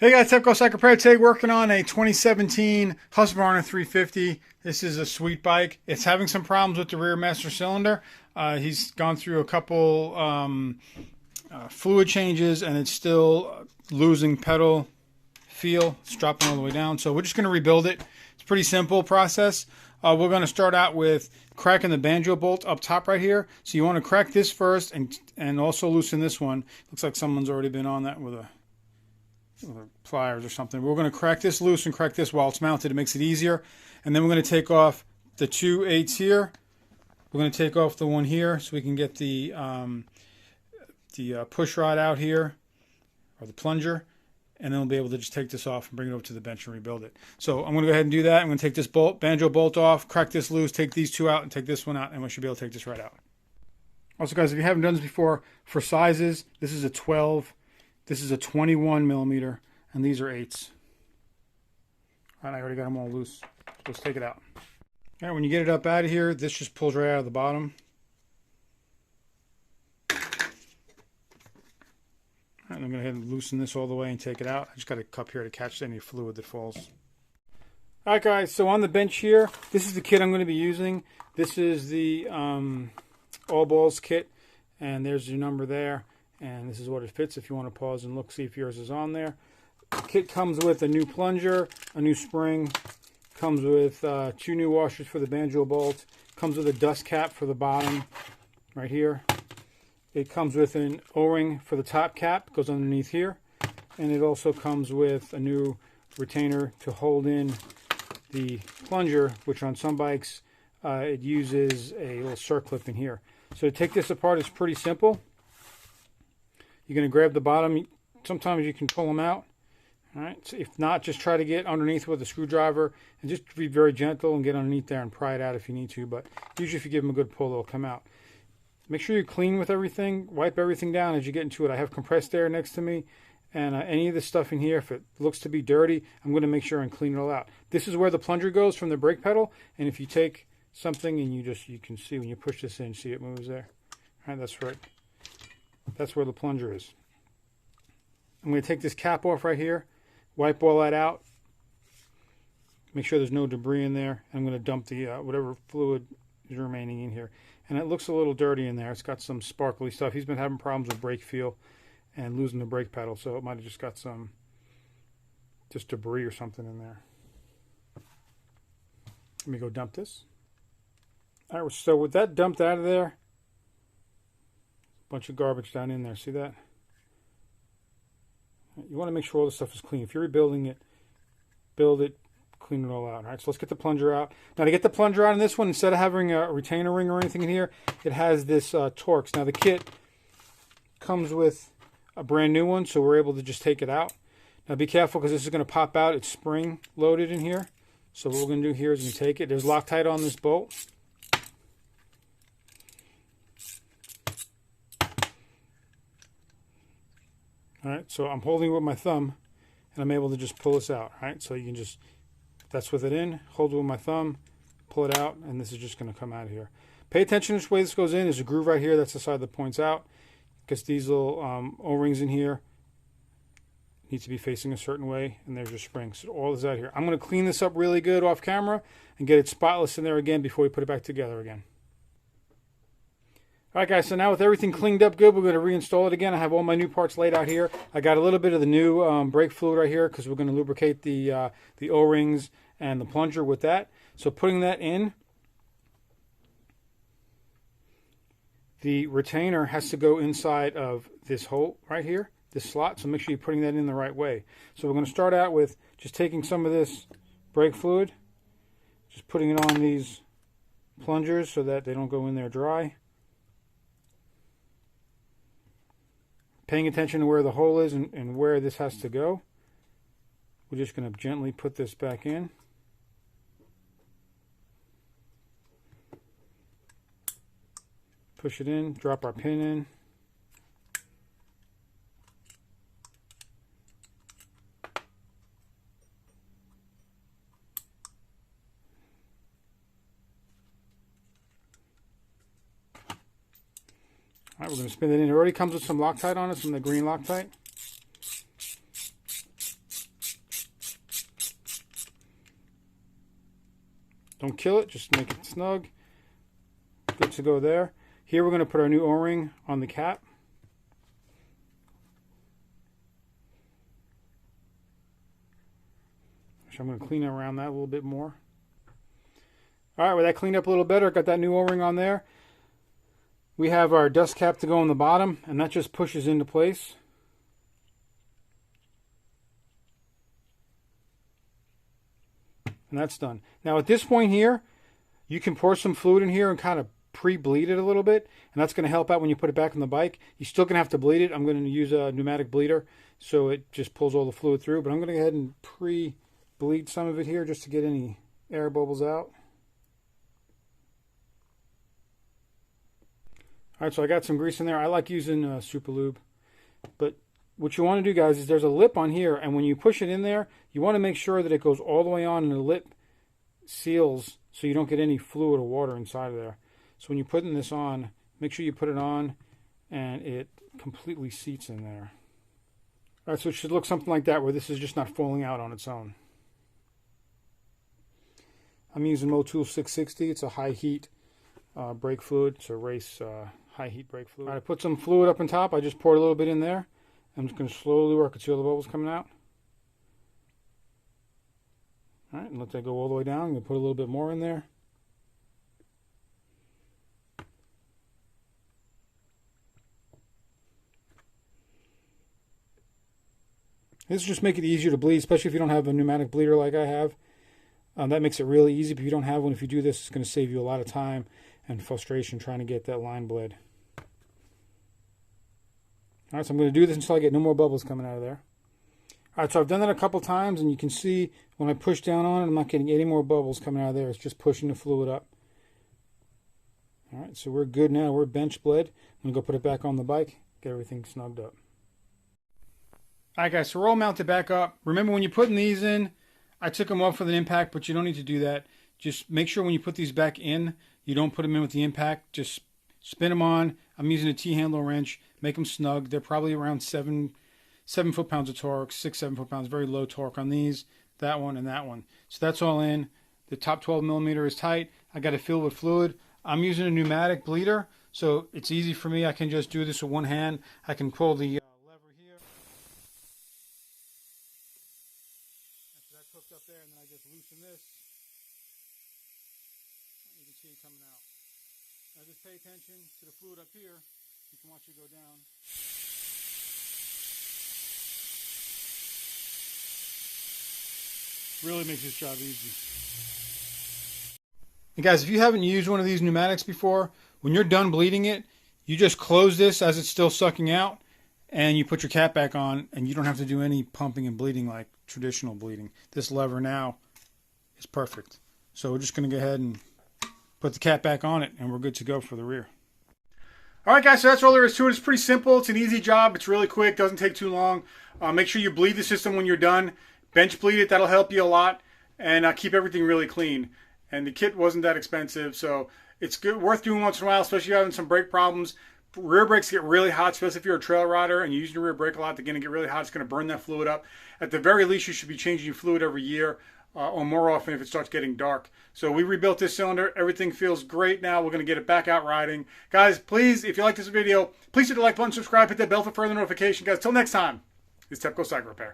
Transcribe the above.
Hey guys, Tepcocyclerepair today working on a 2017 Husqvarna 350. This is a sweet bike. It's having some problems with the rear master cylinder. He's gone through a couple fluid changes and it's still losing pedal feel. It's dropping all the way down. So we're just going to rebuild it. It's a pretty simple process. We're going to start out with cracking the banjo bolt up top right here. So you want to crack this first and also loosen this one. Looks like someone's already been on that with pliers or something. We're going to crack this loose and crack this while it's mounted. It makes it easier. And then we're going to take off the 2/8 here. We're going to take off the one here so we can get the push rod out here, or the plunger, and then we'll be able to just take this off and bring it over to the bench and rebuild it. So I'm going to go ahead and do that. I'm going to take this banjo bolt off, crack this loose, take these two out, and take this one out, and we should be able to take this right out. Also, guys, if you haven't done this before, for sizes, this is a 12. This is a 21 millimeter, and these are 8s. All right, I already got them all loose. So let's take it out. All right, when you get it up out of here, this just pulls right out of the bottom. All right, I'm going to go ahead and loosen this all the way and take it out. I just got a cup here to catch any fluid that falls. All right, guys, so on the bench here, this is the kit I'm going to be using. This is the All Balls kit, and there's your number there. And this is what it fits if you want to pause and look, see if yours is on there. The kit comes with a new plunger, a new spring, comes with 2 new washers for the banjo bolt, comes with a dust cap for the bottom right here. It comes with an O-ring for the top cap, goes underneath here. And it also comes with a new retainer to hold in the plunger, which on some bikes it uses a little circlip in here. So to take this apart is pretty simple. You're going to grab the bottom. Sometimes you can pull them out. All right. So if not, just try to get underneath with a screwdriver and just be very gentle and get underneath there and pry it out if you need to. But usually if you give them a good pull, they'll come out. Make sure you're clean with everything. Wipe everything down as you get into it. I have compressed air next to me. And any of this stuff in here, if it looks to be dirty, I'm going to make sure and clean it all out. This is where the plunger goes from the brake pedal. And if you take something and you can see when you push this in, see it moves there. All right, that's right. That's where the plunger is. I'm going to take this cap off right here, wipe all that out, make sure there's no debris in there. I'm going to dump the whatever fluid is remaining in here. And it looks a little dirty in there. It's got some sparkly stuff. He's been having problems with brake feel and losing the brake pedal, so it might have just got some debris or something in there. Let me go dump this. All right, so with that dumped out of there, bunch of garbage down in there. See that? You want to make sure all this stuff is clean. If you're rebuilding it, build it, clean it all out. All right, so let's get the plunger out. Now to get the plunger out in this one, instead of having a retainer ring or anything in here, it has this Torx. Now the kit comes with a brand new one, so we're able to just take it out. Now be careful because this is going to pop out. It's spring loaded in here. So what we're going to do here is we're going to take it. There's Loctite on this bolt. All right, so I'm holding it with my thumb, and I'm able to just pull this out. All right, so you can just, that's with it in, hold it with my thumb, pull it out, and this is just going to come out of here. Pay attention to which way this goes in. There's a groove right here. That's the side that points out, because these little O-rings in here need to be facing a certain way, and there's your spring. So all is out here. I'm going to clean this up really good off camera and get it spotless in there again before we put it back together again. All right, guys, so now with everything cleaned up good, we're going to reinstall it again. I have all my new parts laid out here. I got a little bit of the new brake fluid right here because we're going to lubricate the O-rings and the plunger with that. So putting that in, the retainer has to go inside of this hole right here, this slot, so make sure you're putting that in the right way. So we're going to start out with just taking some of this brake fluid, just putting it on these plungers so that they don't go in there dry. Paying attention to where the hole is and where this has to go. We're just going to gently put this back in. Push it in, drop our pin in. All right, we're going to spin it in. It already comes with some Loctite on it, some of the green Loctite. Don't kill it, just make it snug. Good to go there. Here we're going to put our new O-ring on the cap. So I'm going to clean around that a little bit more. All right, with that cleaned up a little better, got that new O-ring on there. We have our dust cap to go on the bottom, and that just pushes into place. And that's done. Now at this point here, you can pour some fluid in here and kind of pre-bleed it a little bit, and that's going to help out when you put it back on the bike. You're still going to have to bleed it. I'm going to use a pneumatic bleeder, so it just pulls all the fluid through, but I'm going to go ahead and pre-bleed some of it here just to get any air bubbles out. All right, so I got some grease in there. I like using Super Lube, but what you want to do, guys, is there's a lip on here, and when you push it in there, you want to make sure that it goes all the way on and the lip seals so you don't get any fluid or water inside of there. So when you're putting this on, make sure you put it on and it completely seats in there. All right, so it should look something like that, where this is just not falling out on its own. I'm using Motul 660. It's a high heat brake fluid. It's a race high heat brake fluid. All right, I put some fluid up on top. I just poured a little bit in there. I'm just going to slowly work. I can see all the bubbles coming out. All right, and let that go all the way down. I'm going to put a little bit more in there. This will just make it easier to bleed, especially if you don't have a pneumatic bleeder like I have. That makes it really easy. But if you don't have one, if you do this, it's going to save you a lot of time and frustration trying to get that line bled. All right, so I'm going to do this until I get no more bubbles coming out of there. All right, so I've done that a couple times, and you can see when I push down on it, I'm not getting any more bubbles coming out of there. It's just pushing the fluid up. All right, so we're good now. We're bench bled. I'm going to go put it back on the bike, get everything snugged up. All right, guys, so we're all mounted back up. Remember, when you're putting these in, I took them off with an impact, but you don't need to do that. Just make sure when you put these back in, you don't put them in with the impact. Just spin them on. I'm using a T-handle wrench. Make them snug. They're probably around 7 foot-pounds of torque, 6-7 foot-pounds. Very low torque on these, that one, and that one. So that's all in. The top 12 millimeter is tight. I got it filled with fluid. I'm using a pneumatic bleeder, so it's easy for me. I can just do this with one hand. I can pull the lever here. So that's hooked up there, and then I just loosen this. You can see it coming out. Now just pay attention to the fluid up here. You can watch it go down. Really makes this job easy. And guys, if you haven't used one of these pneumatics before, when you're done bleeding it, you just close this as it's still sucking out, and you put your cap back on, and you don't have to do any pumping and bleeding like traditional bleeding. This lever now is perfect. So we're just going to go ahead and put the cap back on it, and we're good to go for the rear. All right, guys, so that's all there is to it. It's pretty simple. It's an easy job. It's really quick. Doesn't take too long. Make sure you bleed the system when you're done. Bench bleed it. That'll help you a lot. And keep everything really clean. And the kit wasn't that expensive, so it's good, worth doing once in a while, especially if you're having some brake problems. Rear brakes get really hot, especially if you're a trail rider and you're using your rear brake a lot. They're going to get really hot. It's going to burn that fluid up. At the very least, you should be changing your fluid every year. Or more often if it starts getting dark. So we rebuilt this cylinder. Everything feels great now. We're going to get it back out riding. Guys, please, if you like this video, please hit the like button, subscribe, hit that bell for further notification. Guys, till next time, it's Tepcocyclerepair.